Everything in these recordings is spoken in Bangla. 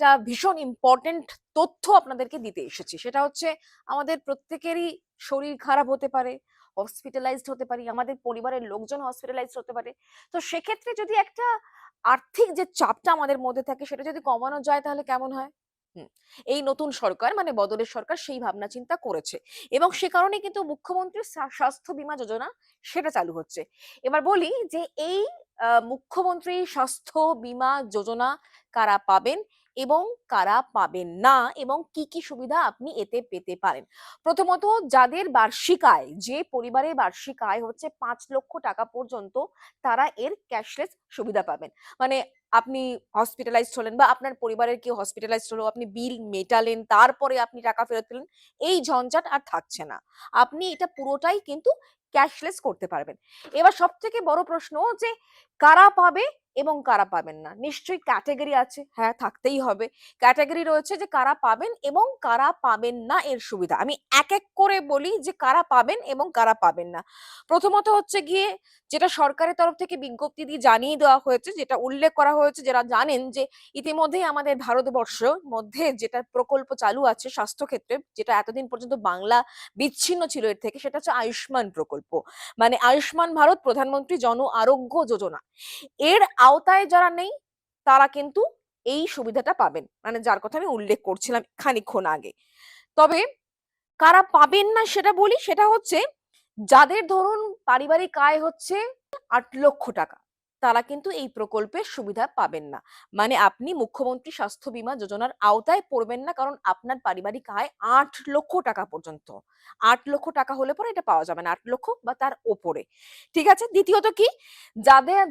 একটা ভীষণ ইম্পর্টেন্ট তথ্য আপনাদেরকে দিতে এসেছি। সেটা হচ্ছে আমাদের প্রত্যেকেরই শরীর খারাপ হতে পারে, হসপিটালাইজড হতে পারি, আমাদের পরিবারের লোকজন হসপিটালাইজড হতে পারে। তো সেক্ষেত্রে যদি একটা আর্থিক যে চাপটা আমাদের মধ্যে থাকে সেটা যদি কমানো যায় তাহলে কেমন হয়? হুম, এই নতুন সরকার মানে বদলের সরকার সেই ভাবনা চিন্তা করেছে এবং সে কারণে কিন্তু মুখ্যমন্ত্রীর স্বাস্থ্য বীমা যোজনা সেটা চালু হচ্ছে। এবার বলি যে এই মুখ্যমন্ত্রী স্বাস্থ্য বীমা যোজনা কারা পাবেন এবং কারা পাবেন না এবং কি কি সুবিধা আপনি এতে পেতে পারেন। প্রথমত, যাদের বার্ষিক আয়, যে পরিবারের বার্ষিক আয় হচ্ছে 5 লক্ষ টাকা পর্যন্ত, তারা এর ক্যাশলেস সুবিধা পাবেন। মানে আপনি হসপিটালাইজড হলেন বা আপনার পরিবারের কেউ হসপিটালাইজড হলো, আপনি বিল মেটালেন, তারপরে আপনি টাকা ফেরত পেলেন, এই ঝঞ্ঝাট আর থাকছে না। আপনি এটা পুরোটাই কিন্তু ক্যাশলেস করতে পারবেন। এবার সব থেকে বড় প্রশ্ন যে কারা পাবে এবং কারা পাবেন না। নিশ্চয়ই ক্যাটাগরি আছে, হ্যাঁ থাকতেই হবে। ক্যাটাগরি রয়েছে যে কারা পাবেন এবং কারা পাবেন না এর সুবিধা। আমি এক এক করে বলি যে কারা পাবেন এবং কারা পাবেন না। প্রথমত হচ্ছে গিয়ে যেটা সরকারের তরফ থেকে বিজ্ঞপ্তি দিয়ে জানিয়ে দেওয়া হয়েছে, যেটা উল্লেখ করা হয়েছে, যারা জানেন যে ইতিমধ্যেই আমাদের ভারতবর্ষের মধ্যে যেটা প্রকল্প চালু আছে স্বাস্থ্য ক্ষেত্রে, যেটা এতদিন পর্যন্ত বাংলা বিচ্ছিন্ন ছিল এর থেকে, সেটা হচ্ছে আয়ুষ্মান প্রকল্প। মানে আয়ুষ্মান ভারত প্রধানমন্ত্রী জন আরোগ্য যোজনা, এর আওতায় যারা নেই তারা কিন্তু এই সুবিধাটা পাবেন, মানে যার কথা আমি উল্লেখ করছিলাম খানিকক্ষণ আগে। তবে কারা পাবেন না সেটা বলি, সেটা হচ্ছে যাদের ধরুন পারিবারিক আয় হচ্ছে 8 লক্ষ টাকা, তারা কিন্তু এই প্রকল্পের সুবিধা পাবেন না। মানে আপনি মুখ্যমন্ত্রী স্বাস্থ্য বীমা যোজনার আওতায় পড়বেন না, কারণ আপনার পারিবারিক আয় 8 লক্ষ টাকা পর্যন্ত। 8 লক্ষ টাকা হলে পরে এটা পাওয়া যাবে না, 8 লক্ষ বা তার ওপরে। ঠিক আছে। দ্বিতীয়ত কি,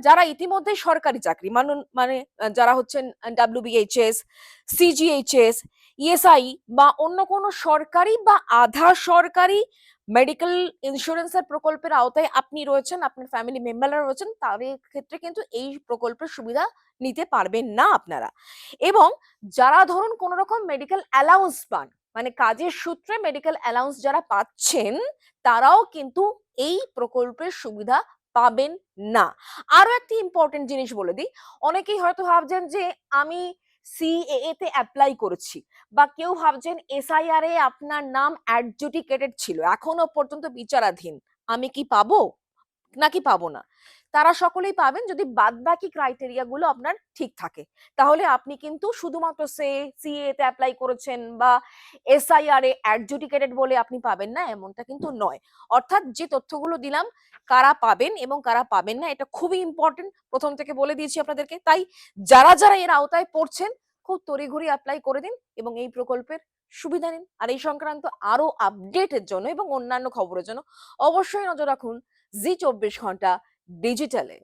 যারা ইতিমধ্যে সরকারি চাকরি মানে যারা হচ্ছেন WBHS, CGHS, ESI বা অন্য কোনো সরকারি বা আধা সরকারি মেডিকেল ইন্স্যুরেন্সের প্রকল্পের আওতায় আপনি রয়েছেন, আপনার ফ্যামিলি মেম্বাররা রয়েছেন, তাদের ক্ষেত্রে কিন্তু এই প্রকল্পের সুবিধা নিতে পারবেন না আপনারা। এবং যারা ধরুন কোন রকম মেডিকেল অ্যালাউন্স পান, মানে কাজের সূত্রে মেডিকেল অ্যালাউন্স যারা পাচ্ছেন, তারাও কিন্তু এই প্রকল্পের সুবিধা পাবেন না। আরো একটি ইম্পর্টেন্ট জিনিস বলে দিই, অনেকেই হয়তো ভাবছেন যে আমি CAA তে অ্যাপ্লাই করেছি, বা কেউ ভাবছেন SIR এ আপনার নাম অ্যাডজুডিকেটেড ছিল, এখনো পর্যন্ত বিচারাধীন, আমি কি পাবো নাকি পাবো না। তারা সকলেই পাবেন যদি বাদবাকি ক্রাইটেরিয়া গুলো আপনার ঠিক থাকে। তাহলে আপনি কিন্তু শুধুমাত্র CA তে অ্যাপ্লাই করেছেন বা SIR এ অ্যাডজুডিকেটেড বলে আপনি পাবেন না, এমনটা কিন্তু নয়। অর্থাৎ যে তথ্যগুলো দিলাম, কারা পাবেন এবং কারা পাবেন না, এটা খুবই ইম্পর্টেন্ট, প্রথম থেকে বলে দিয়েছি আপনাদেরকে। তাই যারা যারা এর আওতায় পড়ছেন, খুব তড়িঘড়ি অ্যাপ্লাই করে দিন এবং এই প্রকল্পের সুবিধা নিন। আর এই সংক্রান্ত আরো আপডেটের জন্য এবং অন্যান্য খবরের জন্য অবশ্যই নজর রাখুন জি 24 ঘন্টা ডিজিটালে।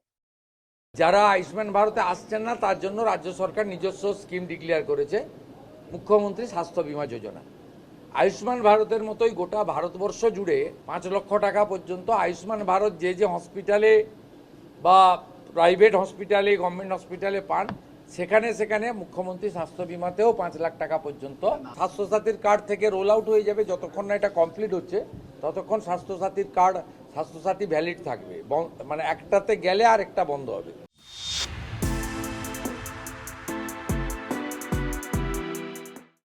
যারা আয়ুষ্মান ভারতে আসছেন না তার জন্য রাজ্য সরকার নিজস্ব স্কিম ডিক্লেয়ার করেছে, মুখ্যমন্ত্রী স্বাস্থ্য বীমা যোজনা। আয়ুষ্মান ভারতের মতোই গোটা ভারতবর্ষ জুড়ে 5 লক্ষ টাকা পর্যন্ত আয়ুষ্মান ভারত যে যে হসপিটালে বা প্রাইভেট হসপিটালে, গভর্নমেন্ট হসপিটালে পান, সেখানে সেখানে মুখ্যমন্ত্রী স্বাস্থ্য বীমাতেও 5 লাখ টাকা পর্যন্ত স্বাস্থ্যসাথীর কার্ড থেকে রোল আউট হয়ে যাবে। যতক্ষণ না এটা কমপ্লিট হচ্ছে ততক্ষণ স্বাস্থ্যসাথীর কার্ড, স্বাস্থ্যসাথী ভ্যালিড থাকবে, মানে একটাতে গেলে আর একটা বন্ধ হবে।